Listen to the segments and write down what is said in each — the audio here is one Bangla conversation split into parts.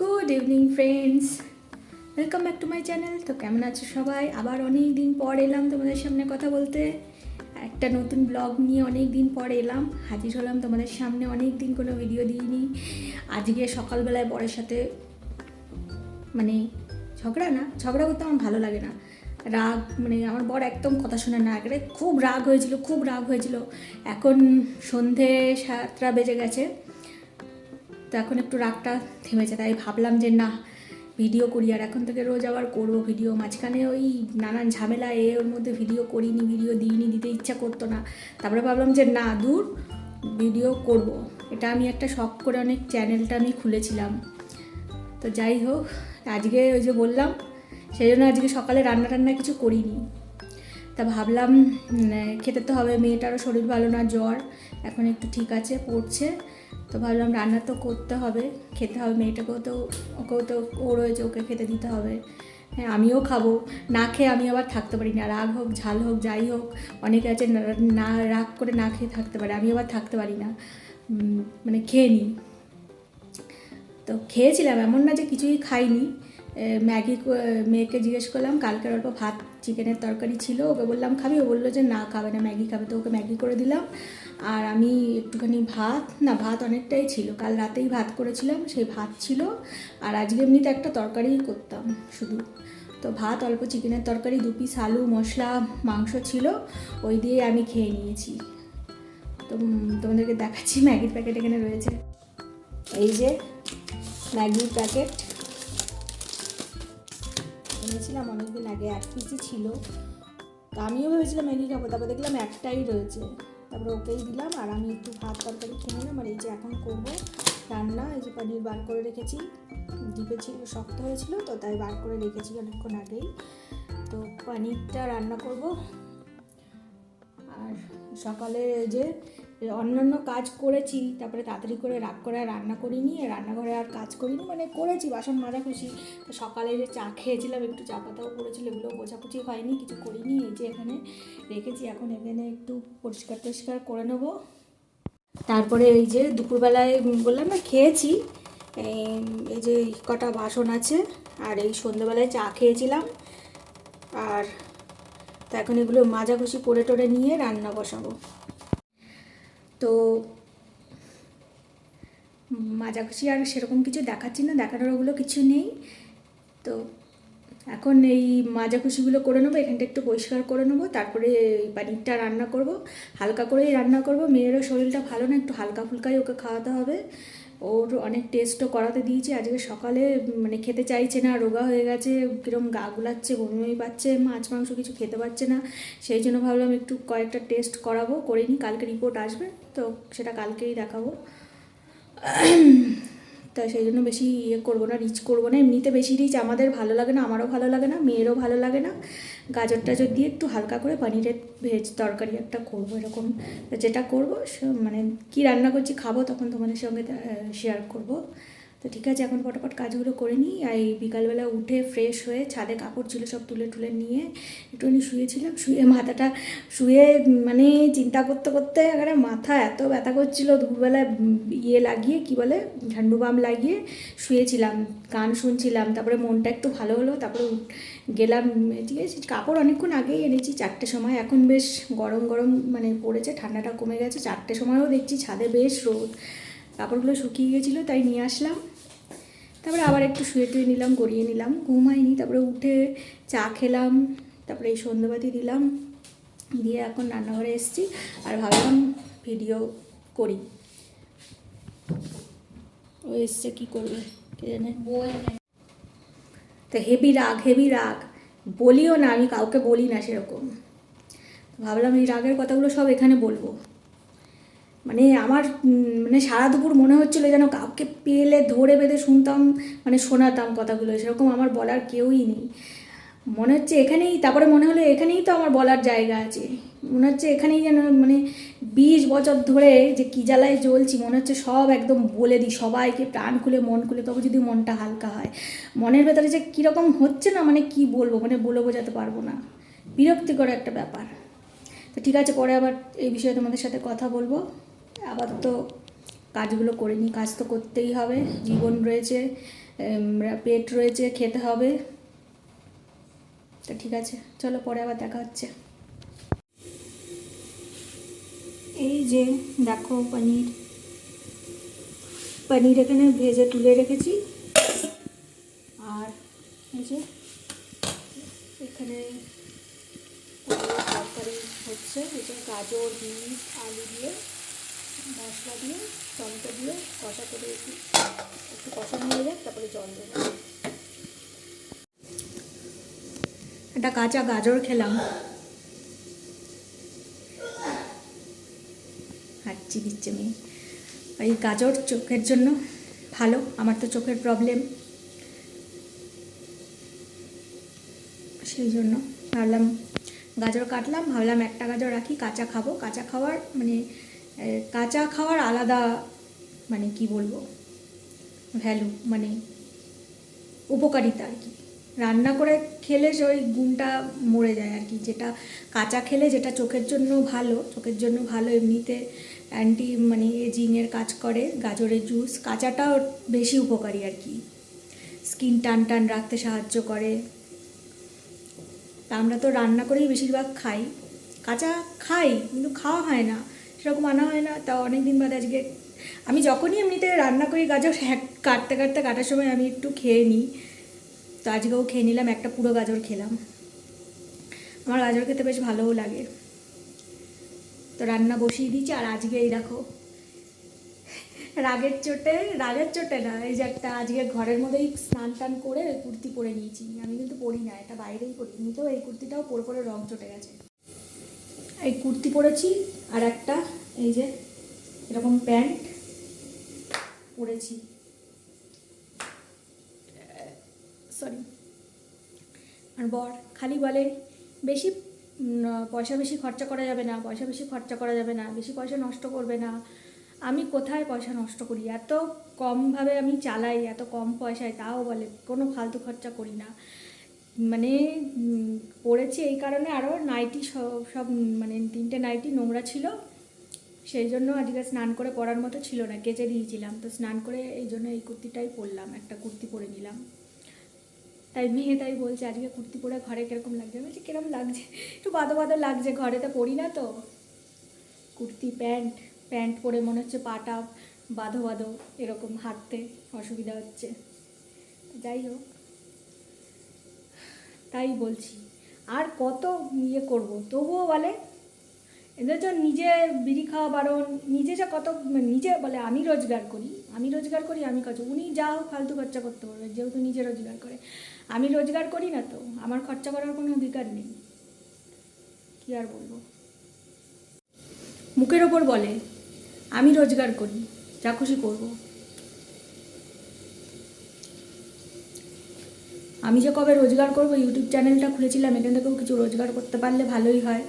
Good evening friends, welcome back to my channel. তো কেমন আছো সবাই? আবার অনেক দিন পর এলাম তোমাদের সামনে কথা বলতে। একটা নতুন ব্লগ নিয়ে অনেক দিন পর এলাম, হাজির হলাম তোমাদের সামনে। অনেক দিন কোনো ভিডিও দিইনি। আজকে সকালবেলায় বরের সাথে মানে ঝগড়া করতে আমার ভালো লাগে না। রাগ মানে আমার বর একদম কথা শোনে না, একেবারে খুব রাগ হয়েছিল। এখন সন্ধে 7টা বেজে গেছে, তো এখন একটু রাগটা থেমেছে। তাই ভাবলাম যে না, ভিডিও করি। আর এখন থেকে রোজ আবার করবো ভিডিও। মাঝখানে ওই নানান ঝামেলা ওর মধ্যে ভিডিও করিনি, ভিডিও দিতে ইচ্ছা করতো না। তারপরে ভাবলাম যে না, দূর, ভিডিও করব। এটা আমি একটা শখ করে অনেক চ্যানেলটা আমি খুলেছিলাম। তো যাই হোক, আজকে ওই যে বললাম, সেই জন্য আজকে সকালে রান্না কিছু করিনি। তা ভাবলাম খেতে তো হবে, মেয়েটারও শরীর ভালো না, জ্বর এখন একটু ঠিক আছে, পড়ছে। তো ভাবলাম রান্না তো করতে হবে, খেতে হবে। ওকেও তো ও রয়েছে, ওকে খেতে দিতে হবে। হ্যাঁ, আমিও খাবো। না খেয়ে আমি আবার থাকতে পারি না, রাগ হোক ঝাল হোক যাই হোক। অনেকে আছে না রাগ করে না খেয়ে থাকতে পারে, আমি আবার থাকতে পারি না, মানে খেয়ে নিই। তো খেয়েছিলাম, এমন না যে কিছুই খাইনি। মেয়েকে জিজ্ঞেস করলাম, কালকের অল্প ভাত চিকেনের তরকারি ছিল, ওকে বললাম খাবি, ও বললো যে না খাবে না, ম্যাগি খাবে। তো ওকে ম্যাগি করে দিলাম। আর আমি একটুখানি ভাত অনেকটাই ছিল, কাল রাতেই ভাত করেছিলাম, সেই ভাত ছিল। আর আজকে এমনিতে একটা তরকারি করতাম শুধু। তো ভাত, অল্প চিকেনের তরকারি, 2 পিস আলু, মশলা, মাংস ছিল, ওই দিয়ে আমি খেয়ে নিয়েছি। তো তোমাদেরকে দেখাচ্ছি, ম্যাগির প্যাকেট এখানে রয়েছে। এই যে ম্যাগির প্যাকেট এনেছিলাম অনেকদিন আগে, 1 পিসই ছিল। তো আমিও ভেবেছিলাম ম্যাগি খাবো, তারপর দেখলাম একটাই রয়েছে, তারপরে ওকেই দিলাম। আর আমি একটু ভাত তরকারি খেয়ে নিলাম। আর এই যে এখন করবো রান্না। এই যে পনির বার করে রেখেছি, ডিপে ছিল, শক্ত হয়েছিল তো তাই বার করে রেখেছি অনেকক্ষণ আগেই। তো পনিরটা রান্না করব। আর সকালে যে অন্যান্য কাজ করেছি, তারপরে তাড়াতাড়ি করে রাগ করে আর রান্না করিনি, রান্নাঘরে আর কাজ করিনি, মানে করেছি বাসন মাজা খুশি। তো সকালে যে চা খেয়েছিলাম, একটু চা পাতাও পড়েছিল, এগুলো পোছাপুছি হয়নি, কিছু করিনি। এই যে এখানে রেখেছি, এখন এখানে একটু পরিষ্কার করে নেবো। তারপরে এই যে দুপুরবেলায় বললাম না খেয়েছি, এই যে কটা বাসন আছে। আর এই সন্ধ্যেবেলায় চা খেয়েছিলাম। আর তো এখন এগুলো মাজাঘষি করে টোরে নিয়ে রান্না বসাবো। তো মাজাঘষি আর সেরকম কিছু দেখাচ্ছি না, দেখানোর ওগুলো কিছু নেই। তো এখন এই মাজাঘষিগুলো করে নেবো, এখানটা একটু পরিষ্কার করে নেবো, তারপরে এই পনিরটা রান্না করব। হালকা করেই রান্না করব, মেয়েরও শরীরটা ভালো না, একটু হালকা ফুলকাই ওকে খাওয়াতে হবে। ওর অনেক টেস্টও করাতে দিয়েছি। আজকে সকালে মানে খেতে চাইছে না, রোগা হয়ে গেছে, কীরকম গা গুলাচ্ছে, বমি পাচ্ছে, মাছ মাংস কিছু খেতে পারছে না। সেই জন্য ভাবলাম একটু কয়েকটা টেস্ট করাবো, করে নিই, কালকে রিপোর্ট আসবে, তো সেটা কালকেই দেখাবো। তা সেই জন্য বেশি করবো না, রিচ করবো না। এমনিতে বেশি রিচ আমাদের ভালো লাগে না, আমারও ভালো লাগে না, মেয়েরও ভালো লাগে না। গাজর টাজর দিয়ে একটু হালকা করে পনিরের ভেজ তরকারি একটা করবো এরকম। যেটা করবো মানে কি রান্না করছি খাবো, তখন তোমাদের সঙ্গে শেয়ার করবো। তো ঠিক আছে, এখন ফটাফট কাজগুলো করে নিই। আর এই বিকালবেলা উঠে ফ্রেশ হয়ে ছাদে কাপড় ছিল সব তুলে নিয়ে একটুখানি শুয়েছিলাম। মাথাটা মানে চিন্তা করতে করতে একেবারে মাথা এত ব্যথা করছিল। দুপুরবেলা লাগিয়ে কি বলে ঝান্ডু বাম লাগিয়ে শুয়েছিলাম, গান শুনছিলাম। তারপরে মনটা একটু ভালো হলো, তারপরে গেলাম। ঠিক আছে, কাপড় অনেকক্ষণ আগেই এনেছি, 4টের সময়। এখন বেশ গরম মানে পড়েছে, ঠান্ডাটা কমে গেছে। 4টের সময়ও দেখছি ছাদে বেশ রোদ, কাপড়গুলো শুকিয়ে গেছিলো, তাই নিয়ে আসলাম। তারপরে আবার একটু শুয়ে নিলাম, গড়িয়ে নিলাম, ঘুম হয়নি। তারপরে উঠে চা খেলাম, তারপরে এই সন্ধ্যেবাতি দিলাম, দিয়ে এখন রান্নাঘরে এসেছি। আর ভাবলাম ভিডিও করি। ও এসছে, কী করবে কে জানে। তো হেভি রাগ, বলিও না, আমি কাউকে বলি না সেরকম। ভাবলাম এই রাগের কথাগুলো সব এখানে বলবো। মানে আমার মানে সারা দুপুর মনে হচ্ছিলো যেন কাউকে পেলে ধরে বেঁধে শুনতাম, মানে শোনাতাম কথাগুলো। সেরকম আমার বলার কেউই নেই, মনে হচ্ছে এখানেই। তারপরে মনে হলো এখানেই তো আমার বলার জায়গা আছে। মনে হচ্ছে এখানেই যেন মানে 20 বছর ধরে যে কী জ্বালায় জ্বলছি, মনে হচ্ছে সব একদম বলে দিই সবাইকে, প্রাণ খুলে মন খুলে, তবে যদি মনটা হালকা হয়। মনের ভেতরে যে কীরকম হচ্ছে না, মানে কি বলবো, মানে বলে বোঝাতে পারবো না, বিরক্তিকর একটা ব্যাপার। তো ঠিক আছে, পরে আবার এই বিষয়ে তোমাদের সাথে কথা বলবো। আপাতত কাজগুলো করে নিই, কাজ তো করতেই হবে, জীবন রয়েছে, পেট রয়েছে, খেতে হবে। তো ঠিক আছে, চলো পরে আবার দেখা হচ্ছে। এই যে দেখো পনির এখানে ভেজে তুলে রেখেছি। আর এই যে এখানে তরকারি হচ্ছে, এটা গাজর, বিট, আলু দিয়ে মশলা দিয়ে টমেটো দিয়ে কষা করে একটু কষানো হয়ে যায়, তারপরে জল দেবো। একটা কাঁচা গাজর খেলাম, হাঁচি দিচ্ছে মেয়ে। এই গাজর চোখের জন্য ভালো, আমার তো চোখের প্রবলেম, সেই জন্য ভাবলাম গাজর কাটলাম, ভাবলাম একটা গাজর রাখি, কাঁচা খাবো। কাঁচা খাওয়ার আলাদা মানে কি বলবো ভ্যালু, মানে উপকারিতা আর কি। রান্না করে খেলে ওই গুণটা মরে যায় আর কি। যেটা কাঁচা খেলে যেটা চোখের জন্য ভালো এমনিতে এজিংয়ের কাজ করে। গাজরের জুস কাঁচাটাও বেশি উপকারী আর কি, স্কিন টান রাখতে সাহায্য করে। তা আমরা তো রান্না করেই বেশিরভাগ খাই, কাঁচা খাই কিন্তু খাওয়া হয় না, সেরকম আনা হয় না। তা অনেক দিন বাদে আজকে আমি যখনই এমনিতে রান্না করি গাজর কাটার সময় আমি একটু খেয়ে নিই। তো আজকেও খেয়ে নিলাম, একটা পুরো গাজর খেলাম। আমার গাজর খেতে বেশ ভালোও লাগে। তো রান্না বসিয়ে দিয়েছি। আর আজকে এই দেখো রাগের চোটে না, এই যে একটা আজকে ঘরের মধ্যেই স্নান টান করে কুর্তি পরে নিয়েছি। আমি কিন্তু পরি না, এটা বাইরেই পরি, তো এই কুর্তিটাও পরে রং চটে গেছে। এই কুর্তি পরেছি আর একটা এই যে এরকম প্যান্ট পরেছি, সরি। আর বর খালি বলে বেশি বেশি খরচা করা যাবে না, বেশি পয়সা নষ্ট করবে না। আমি কোথায় পয়সা নষ্ট করি, এত কমভাবে আমি চালাই, এত কম পয়সায়, তাও বলে কোনো ফালতু খরচা করি না। মানে পড়েছি এই কারণে, আরও নাইটি সব 3টে নাইটি নোংরা ছিল, সেই জন্য আজকে স্নান করে পরার মতো ছিল না, কেচে দিয়েছিলাম। তো স্নান করে এই জন্য এই কুর্তিটাই পরলাম, একটা কুর্তি পরে নিলাম। তাই বলছে আজকে কুর্তি পরে ঘরে কীরকম লাগছে। আমি বলছি কীরকম লাগছে, একটু বাদো লাগছে, ঘরে তো পরি না। তো কুর্তি প্যান্ট পরে মনে হচ্ছে পাটা বাঁধো এরকম, হাঁটতে অসুবিধা হচ্ছে। যাই হোক, তাই বলছি আর কত করব। তবুও বলে এদের তো নিজে বিড়ি খাওয়া বারণ, নিজে বলে আমি রোজগার করি, আমি কাজ। উনি যা হোক ফালতু খরচা করতে পারবে, যেহেতু নিজে রোজগার করে। আমি রোজগার করি না, তো আমার খরচা করার কোনো অধিকার নেই। কি আর বলবো, মুখের ওপর বলে আমি রোজগার করি, যা খুশি করব। আমি যে কবে রোজগার করব, ইউটিউব চ্যানেলটা খুলেছিলাম, এখান থেকেও কিছু রোজগার করতে পারলে ভালোই হয়।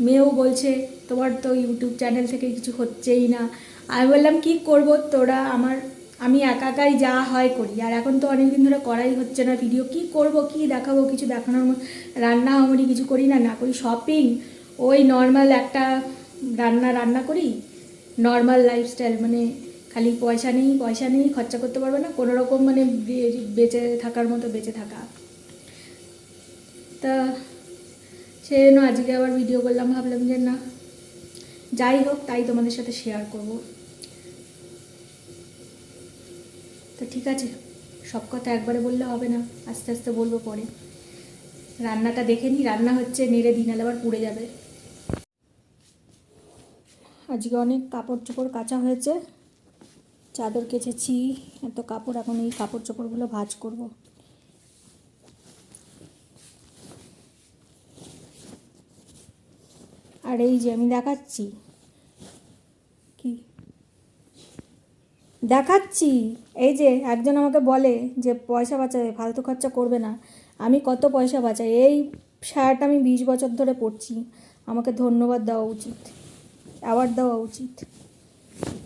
মেয়েও বলছে তোমার তো ইউটিউব চ্যানেল থেকে কিছু হচ্ছেই না। আমি বললাম কি করব, আমি একাই যা হয় করি। আর এখন তো অনেক দিন ধরে করাই হচ্ছে না ভিডিও, কি করব, কি দেখাবো, কিছু দেখানোর রান্না আমি কিছু করি না করি শপিং, ওই নর্মাল একটা রান্না করি, নর্মাল লাইফস্টাইল, খালি পয়সা নেই খরচা করতে পারবে না, কোনো রকম বেঁচে থাকার মতো বেঁচে থাকা। তা সেই জন্য আজকে আবার ভিডিও করলাম, ভাবলাম যে না যাই হোক, তাই তোমাদের সাথে শেয়ার করব। তো ঠিক আছে, সব কথা একবারে বললে হবে না, আস্তে আস্তে বলবো পরে। রান্নাটা দেখে নিই, রান্না হচ্ছে, নেড়ে দিন আবার পুড়ে যাবে। আজকে অনেক কাপড় চোপড় কাচা হয়েছে, চাদর কেচেছি, এত কাপড়, এখন এই কাপড় চোপড়গুলো ভাঁজ করব। আর এই যে আমি দেখাচ্ছি এই যে একজন আমাকে বলে যে পয়সা বাঁচাবে, ফালতু খরচা করবে না। আমি কত পয়সা বাঁচাই, এই শার্ট আমি 20 বছর ধরে পরছি, আমাকে ধন্যবাদ দেওয়া উচিত, অ্যাওয়ার্ড দেওয়া উচিত।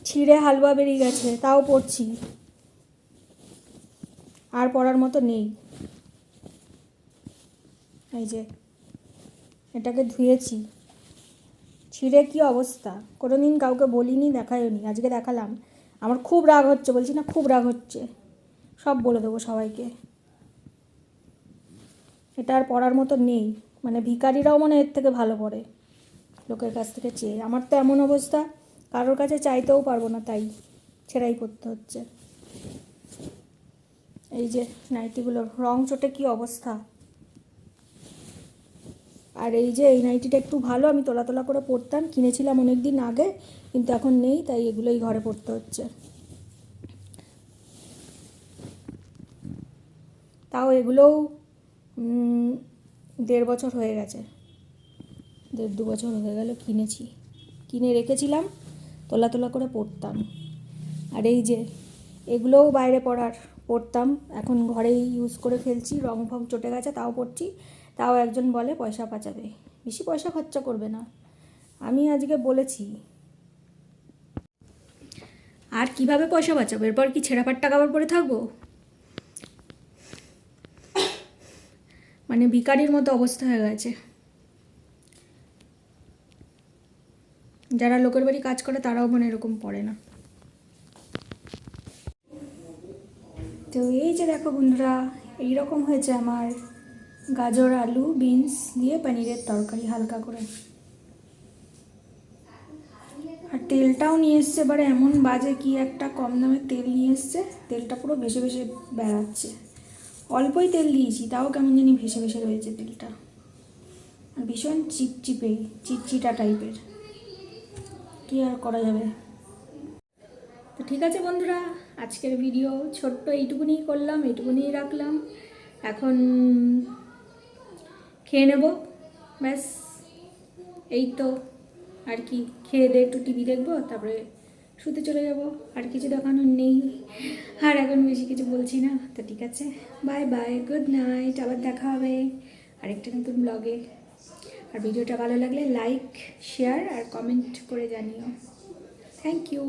ছিঁড়ে হালুয়া বেরিয়ে গেছে, তাও পরছি, আর পরার মতো নেই। এই যে এটাকে ধুয়েছি, ছিঁড়ে কি অবস্থা, কোনো দিন কাউকে বলিনি, দেখাইনি, আজকে দেখালাম। আমার খুব রাগ হচ্ছে, বলছি না খুব রাগ হচ্ছে, সব বলে দেবো সবাইকে। এটা আর পড়ার মতো নেই, মানে ভিখারিরাও মানে এর থেকে ভালো পড়ে লোকের কাছ থেকে চেয়ে। আমার তো এমন অবস্থা, কারোর কাছে চাইতেও পারবো না, তাই ছেঁড়াই করতে হচ্ছে। এই যে নাইটিগুলোর রং চটে কি অবস্থা। আর এই যে এই নাইটিটা একটু ভালো, আমি তোলা তোলা করে পরতাম, কিনেছিলাম অনেক দিন আগে, কিন্তু এখন নেই, তাই এগুলোই ঘরে পরতে হচ্ছে। তাও এগুলোও 1.5 বছর হয়ে গেছে, 1.5-2 বছর হয়ে গেল কিনেছি, কিনে রেখেছিলাম, তোলা তোলা করে পরতাম। আর এই যে এগুলোও বাইরে পরতাম, এখন ঘরেই ইউজ করে ফেলছি, রং ফং চটে গেছে তাও পরছি। তাও একজন বলে পয়সা বাঁচাবে, বেশি পয়সা খরচা করবে না। আমি আজকে বলেছি, আর কিভাবে পয়সা বাঁচাবো, এরপর কি ছেঁড়া পাট্টা কাপড় পরে থাকবো? মানে ভিখারির মতো অবস্থা হয়ে গেছে। যারা লোকের বাড়ি কাজ করে তারাও মানে এরকম পড়ে না। তো এই যে দেখো বন্ধুরা, এইরকম হয়েছে আমার গাজর আলু বিনস দিয়ে পনিরের তরকারি হালকা করে। আর তেলটাও নিয়ে এসছে, এবারে এমন বাজে কি একটা কম দামের তেল নিয়ে এসছে, তেলটা পুরো ভেসে ভেসে বেড়াচ্ছে। অল্পই তেল দিয়েছি, তাও কেমন জানি ভেসে ভেসে রয়েছে তেলটা, আর ভীষণ চিপচিপে চিটচিটা টাইপের, কী আর করা যাবে। তো ঠিক আছে বন্ধুরা, আজকের ভিডিও ছোট্ট এইটুকুনি করলাম, এইটুকুনি রাখলাম। এখন খেয়ে নেব, ব্যাস এই তো। আর কি, খেয়ে দিয়ে একটু টিভি দেখবো, তারপরে শুতে চলে যাব, আর কিছু দেখানোর নেই। আর এখন বেশি কিছু বলছি না, তো ঠিক আছে, বাই বাই, গুড নাইট, আবার দেখা হবে আরেকটা নতুন ব্লগে। আর ভিডিওটা ভালো লাগলে লাইক শেয়ার আর কমেন্ট করে জানিও। Thank you.